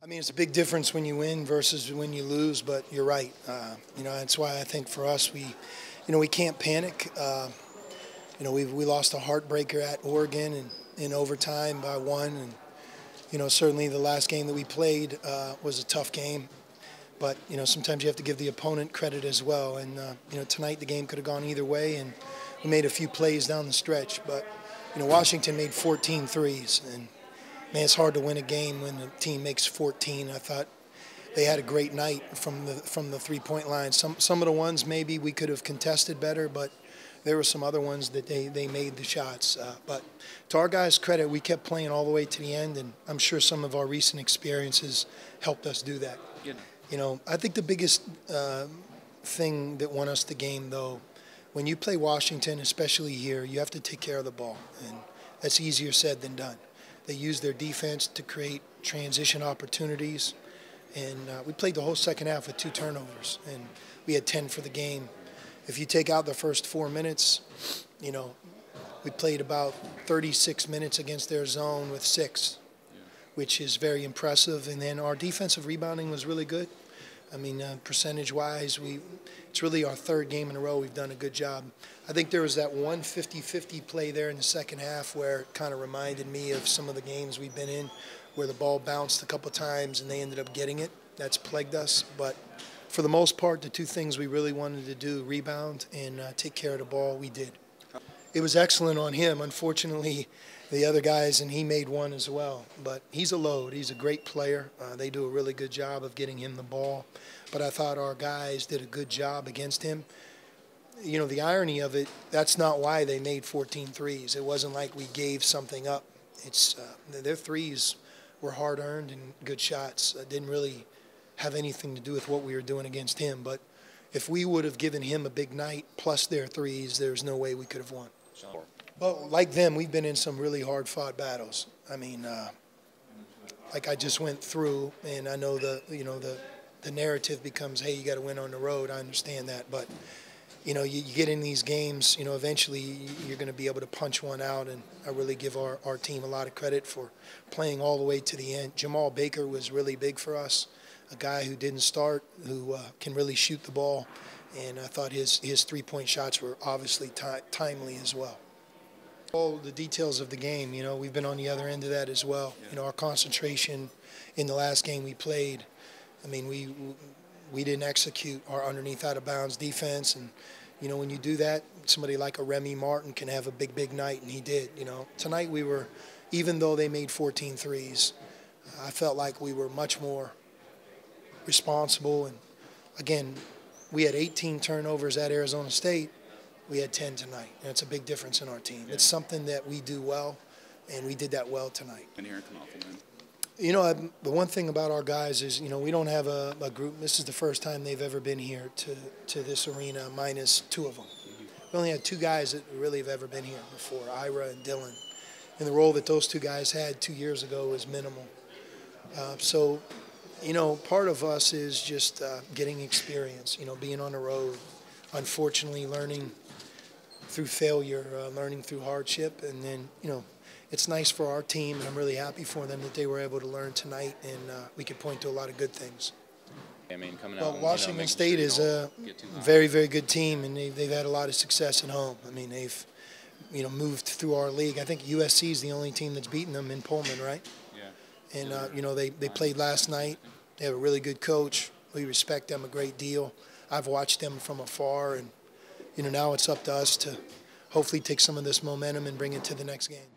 I mean, it's a big difference when you win versus when you lose, but you're right. That's why I think for us, we can't panic. We lost a heartbreaker at Oregon and in overtime by one, and certainly the last game that we played was a tough game. But sometimes you have to give the opponent credit as well. And tonight the game could have gone either way, and we made a few plays down the stretch. But Washington made 14 threes, and man, it's hard to win a game when the team makes 14. I thought they had a great night from the three-point line. Some of the ones maybe we could have contested better, but there were some other ones that they made the shots. But to our guys' credit, we kept playing all the way to the end, and I'm sure some of our recent experiences helped us do that. I think the biggest thing that won us the game, though, when you play Washington, especially here, you have to take care of the ball, and that's easier said than done. They use their defense to create transition opportunities, and we played the whole second half with 2 turnovers, and we had 10 for the game. If you take out the first 4 minutes, we played about 36 minutes against their zone with 6, which is very impressive. And then our defensive rebounding was really good. I mean, percentage-wise, it's really our 3rd game in a row we've done a good job. I think there was that one 50-50 play there in the second half where it kind of reminded me of some of the games we've been in where the ball bounced a couple times and they ended up getting it. That's plagued us. But for the most part, the 2 things we really wanted to do, rebound and take care of the ball, we did. It was excellent on him. Unfortunately, the other guys, and he made 1 as well. But he's a load. He's a great player. They do a really good job of getting him the ball. But I thought our guys did a good job against him. The irony of it, that's not why they made 14 threes. It wasn't like we gave something up. It's their threes were hard-earned and good shots. It didn't really have anything to do with what we were doing against him. But if we would have given him a big night plus their threes, there's no way we could have won. Well, like them, we've been in some really hard-fought battles. I mean, like I just went through, and I know the narrative becomes, hey, you got to win on the road. I understand that, but you get in these games, eventually you're going to be able to punch one out, and I really give our team a lot of credit for playing all the way to the end. Jamal Baker was really big for us, a guy who didn't start, who can really shoot the ball, and I thought his three-point shots were obviously timely as well. All the details of the game, we've been on the other end of that as well. Our concentration in the last game we played, I mean, we didn't execute our underneath out-of-bounds defense, and when you do that, somebody like a Remy Martin can have a big night, and he did. Tonight we were, even though they made 14 threes, I felt like we were much more responsible. And again, we had 18 turnovers at Arizona State. We had 10 tonight, and it's a big difference in our team. It's something that we do well, and we did that well tonight. And here come off of them. The one thing about our guys is, we don't have a group. This is the first time they've ever been here to this arena, minus 2 of them. We only had 2 guys that really have ever been here before, Ira and Dylan. And the role that those 2 guys had 2 years ago was minimal. So, part of us is just getting experience, being on the road, unfortunately learning through failure, learning through hardship, and then, it's nice for our team, and I'm really happy for them that they were able to learn tonight, and we could point to a lot of good things. I mean, coming out. Washington State is a very, very good team, and they've had a lot of success at home. I mean, they've, moved through our league. I think USC is the only team that's beaten them in Pullman, right? Yeah. And they played last night. They have a really good coach. We respect them a great deal. I've watched them from afar, and now it's up to us to hopefully take some of this momentum and bring it to the next game.